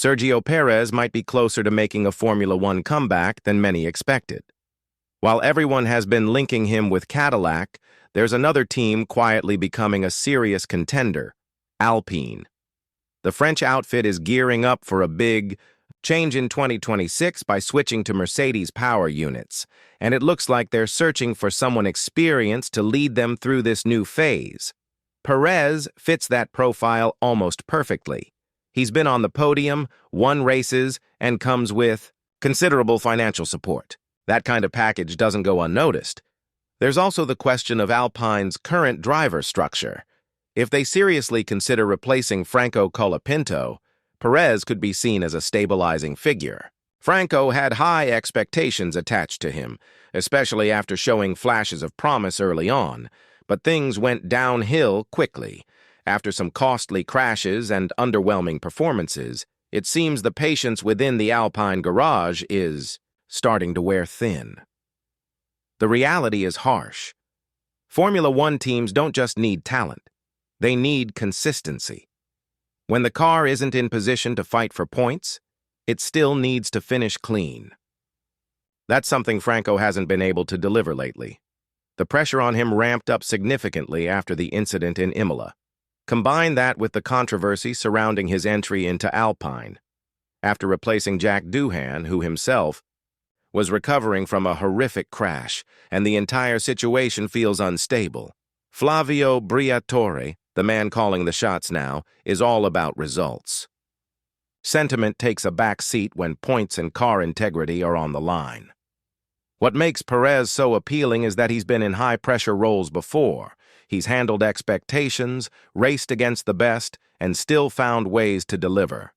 Sergio Perez might be closer to making a Formula One comeback than many expected. While everyone has been linking him with Cadillac, there's another team quietly becoming a serious contender, Alpine. The French outfit is gearing up for a big change in 2026 by switching to Mercedes power units, and it looks like they're searching for someone experienced to lead them through this new phase. Perez fits that profile almost perfectly. He's been on the podium, won races, and comes with considerable financial support. That kind of package doesn't go unnoticed. There's also the question of Alpine's current driver structure. If they seriously consider replacing Franco Colapinto, Perez could be seen as a stabilizing figure. Franco had high expectations attached to him, especially after showing flashes of promise early on, but things went downhill quickly. After some costly crashes and underwhelming performances, it seems the patience within the Alpine garage is starting to wear thin. The reality is harsh. Formula One teams don't just need talent. They need consistency. When the car isn't in position to fight for points, it still needs to finish clean. That's something Franco hasn't been able to deliver lately. The pressure on him ramped up significantly after the incident in Imola. Combine that with the controversy surrounding his entry into Alpine. After replacing Jack Doohan, who himself was recovering from a horrific crash, and the entire situation feels unstable. Flavio Briatore, the man calling the shots now, is all about results. Sentiment takes a back seat when points and car integrity are on the line. What makes Perez so appealing is that he's been in high-pressure roles before. He's handled expectations, raced against the best, and still found ways to deliver.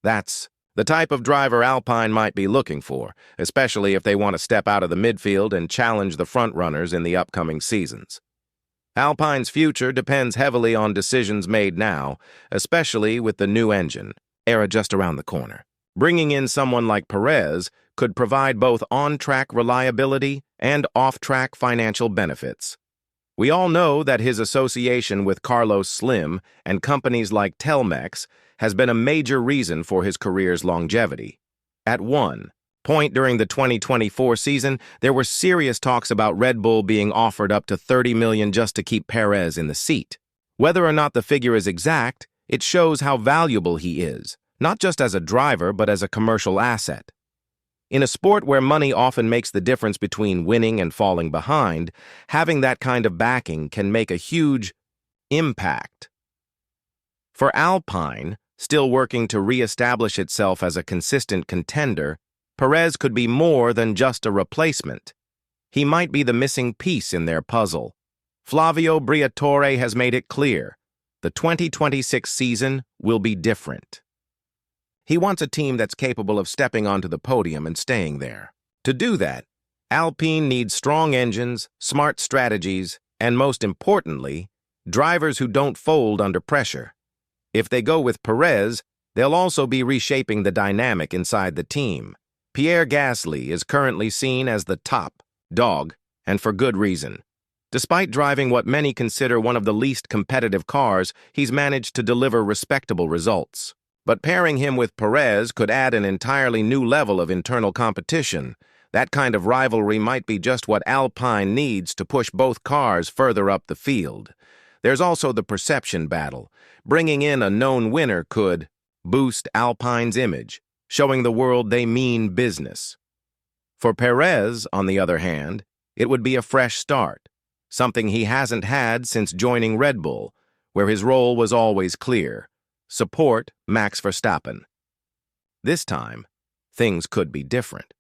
That's the type of driver Alpine might be looking for, especially if they want to step out of the midfield and challenge the frontrunners in the upcoming seasons. Alpine's future depends heavily on decisions made now, especially with the new engine era just around the corner. Bringing in someone like Perez could provide both on-track reliability and off-track financial benefits. We all know that his association with Carlos Slim and companies like Telmex has been a major reason for his career's longevity. At one point during the 2024 season, there were serious talks about Red Bull being offered up to $30 million just to keep Perez in the seat. Whether or not the figure is exact, it shows how valuable he is, not just as a driver but as a commercial asset. In a sport where money often makes the difference between winning and falling behind, having that kind of backing can make a huge impact. For Alpine, still working to re-establish itself as a consistent contender, Perez could be more than just a replacement. He might be the missing piece in their puzzle. Flavio Briatore has made it clear. The 2026 season will be different. He wants a team that's capable of stepping onto the podium and staying there. To do that, Alpine needs strong engines, smart strategies, and most importantly, drivers who don't fold under pressure. If they go with Perez, they'll also be reshaping the dynamic inside the team. Pierre Gasly is currently seen as the top dog, and for good reason. Despite driving what many consider one of the least competitive cars, he's managed to deliver respectable results. But pairing him with Perez could add an entirely new level of internal competition. That kind of rivalry might be just what Alpine needs to push both cars further up the field. There's also the perception battle. Bringing in a known winner could boost Alpine's image, showing the world they mean business. For Perez, on the other hand, it would be a fresh start, something he hasn't had since joining Red Bull, where his role was always clear: support Max Verstappen. This time, things could be different.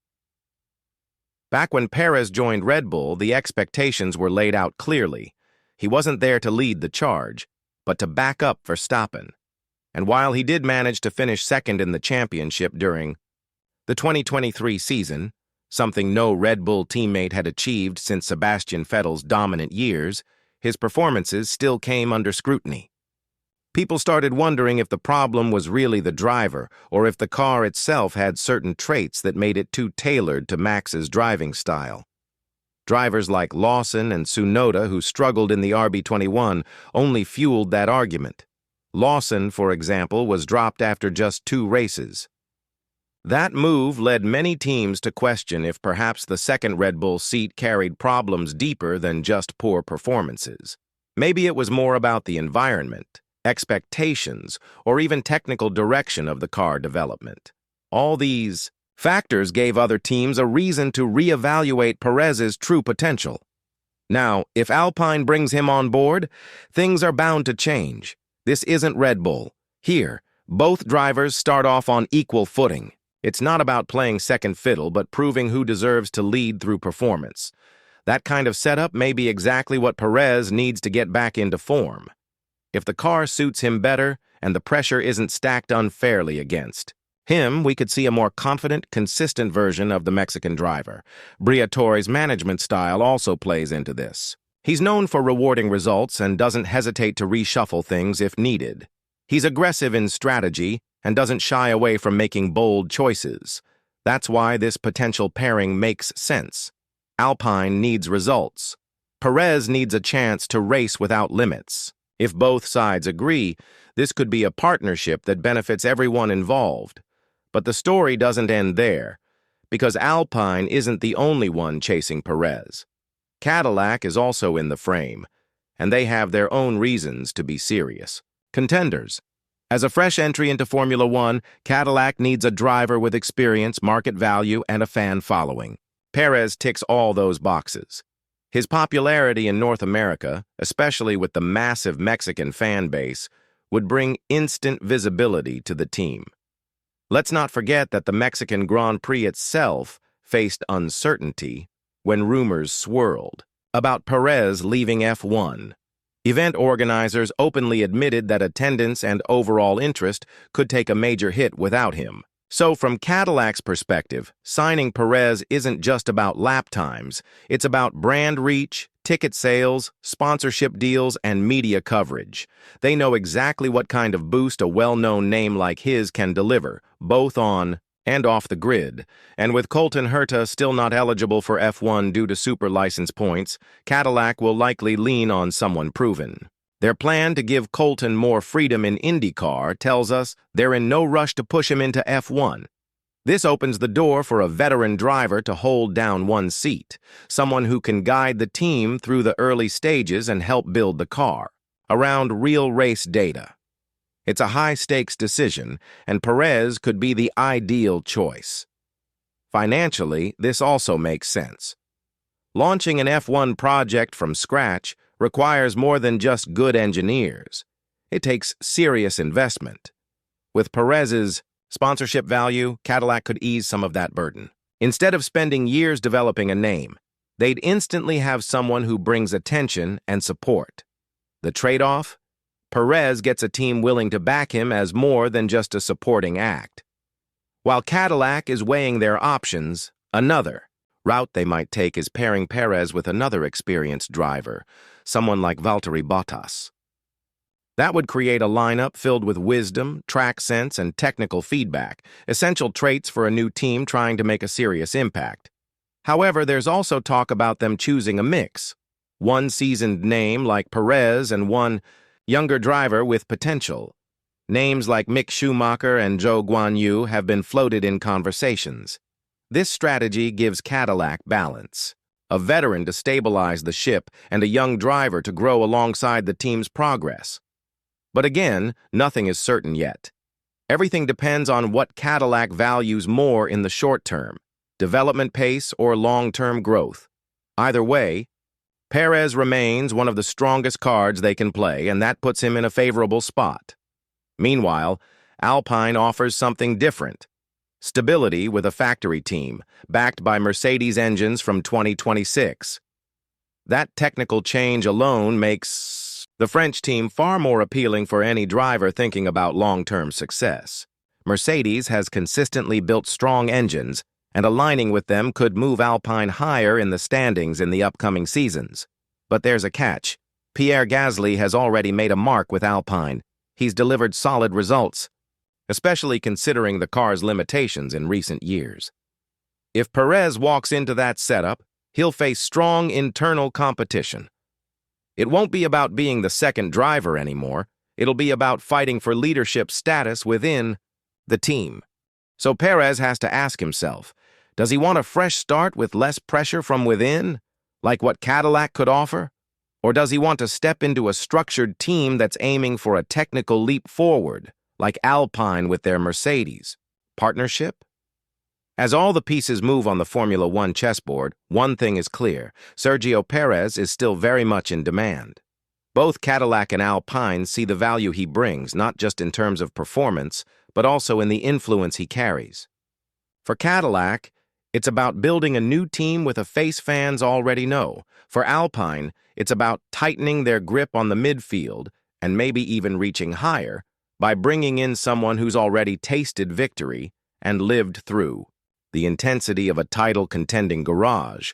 Back when Perez joined Red Bull, the expectations were laid out clearly. He wasn't there to lead the charge, but to back up Verstappen. And while he did manage to finish second in the championship during the 2023 season, something no Red Bull teammate had achieved since Sebastian Vettel's dominant years, his performances still came under scrutiny. People started wondering if the problem was really the driver, or if the car itself had certain traits that made it too tailored to Max's driving style. Drivers like Lawson and Tsunoda, who struggled in the RB21, only fueled that argument. Lawson, for example, was dropped after just 2 races. That move led many teams to question if perhaps the second Red Bull seat carried problems deeper than just poor performances. Maybe it was more about the environment, expectations, or even technical direction of the car development. All these factors gave other teams a reason to reevaluate Perez's true potential. Now, if Alpine brings him on board, things are bound to change. This isn't Red Bull. Here, both drivers start off on equal footing. It's not about playing second fiddle, but proving who deserves to lead through performance. That kind of setup may be exactly what Perez needs to get back into form. If the car suits him better and the pressure isn't stacked unfairly against him, we could see a more confident, consistent version of the Mexican driver. Briatore's management style also plays into this. He's known for rewarding results and doesn't hesitate to reshuffle things if needed. He's aggressive in strategy and doesn't shy away from making bold choices. That's why this potential pairing makes sense. Alpine needs results. Perez needs a chance to race without limits. If both sides agree, this could be a partnership that benefits everyone involved. But the story doesn't end there, because Alpine isn't the only one chasing Perez. Cadillac is also in the frame, and they have their own reasons to be serious. Contenders. As a fresh entry into Formula One, Cadillac needs a driver with experience, market value, and a fan following. Perez ticks all those boxes. His popularity in North America, especially with the massive Mexican fan base, would bring instant visibility to the team. Let's not forget that the Mexican Grand Prix itself faced uncertainty when rumors swirled about Perez leaving F1. Event organizers openly admitted that attendance and overall interest could take a major hit without him. So from Cadillac's perspective, signing Perez isn't just about lap times. It's about brand reach, ticket sales, sponsorship deals, and media coverage. They know exactly what kind of boost a well-known name like his can deliver, both on and off the grid. And with Colton Herta still not eligible for F1 due to super license points, Cadillac will likely lean on someone proven. Their plan to give Colton more freedom in IndyCar tells us they're in no rush to push him into F1. This opens the door for a veteran driver to hold down one seat, someone who can guide the team through the early stages and help build the car around real race data. It's a high-stakes decision, and Perez could be the ideal choice. Financially, this also makes sense. Launching an F1 project from scratch requires more than just good engineers. It takes serious investment. With Perez's sponsorship value, Cadillac could ease some of that burden. Instead of spending years developing a name, they'd instantly have someone who brings attention and support. The trade-off? Perez gets a team willing to back him as more than just a supporting act. While Cadillac is weighing their options, another route they might take is pairing Perez with another experienced driver, someone like Valtteri Bottas. That would create a lineup filled with wisdom, track sense, and technical feedback, essential traits for a new team trying to make a serious impact. However, there's also talk about them choosing a mix. One seasoned name like Perez and one younger driver with potential. Names like Mick Schumacher and Zhou Guanyu have been floated in conversations. This strategy gives Cadillac balance. A veteran to stabilize the ship and a young driver to grow alongside the team's progress. But again, nothing is certain yet. Everything depends on what Cadillac values more in the short term, development pace or long-term growth. Either way, Perez remains one of the strongest cards they can play, and that puts him in a favorable spot. Meanwhile, Alpine offers something different. Stability with a factory team, backed by Mercedes engines from 2026. That technical change alone makes the French team far more appealing for any driver thinking about long-term success. Mercedes has consistently built strong engines, and aligning with them could move Alpine higher in the standings in the upcoming seasons. But there's a catch. Pierre Gasly has already made a mark with Alpine. He's delivered solid results, especially considering the car's limitations in recent years. If Perez walks into that setup, he'll face strong internal competition. It won't be about being the second driver anymore. It'll be about fighting for leadership status within the team. So Perez has to ask himself, does he want a fresh start with less pressure from within, like what Cadillac could offer? Or does he want to step into a structured team that's aiming for a technical leap forward, like Alpine with their Mercedes? Partnership? As all the pieces move on the Formula One chessboard, one thing is clear: Sergio Perez is still very much in demand. Both Cadillac and Alpine see the value he brings, not just in terms of performance, but also in the influence he carries. For Cadillac, it's about building a new team with a face fans already know. For Alpine, it's about tightening their grip on the midfield and maybe even reaching higher by bringing in someone who's already tasted victory and lived through the intensity of a title-contending garage.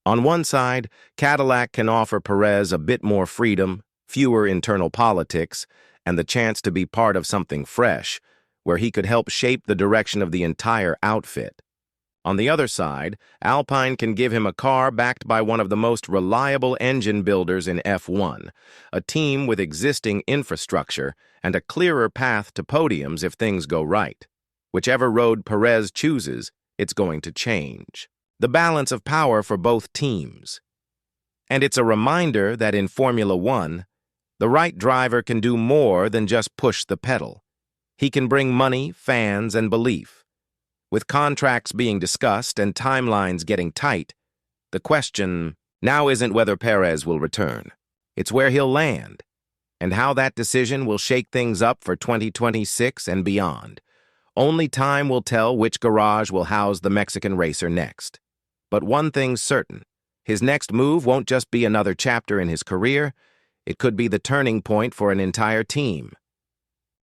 On one side, Cadillac can offer Perez a bit more freedom, fewer internal politics, and the chance to be part of something fresh, where he could help shape the direction of the entire outfit. On the other side, Alpine can give him a car backed by one of the most reliable engine builders in F1, a team with existing infrastructure and a clearer path to podiums if things go right. Whichever road Perez chooses, it's going to change the balance of power for both teams. And it's a reminder that in Formula One, the right driver can do more than just push the pedal. He can bring money, fans, and belief. With contracts being discussed and timelines getting tight, the question now isn't whether Perez will return. It's where he'll land, and how that decision will shake things up for 2026 and beyond. Only time will tell which garage will house the Mexican racer next. But one thing's certain: his next move won't just be another chapter in his career, it could be the turning point for an entire team.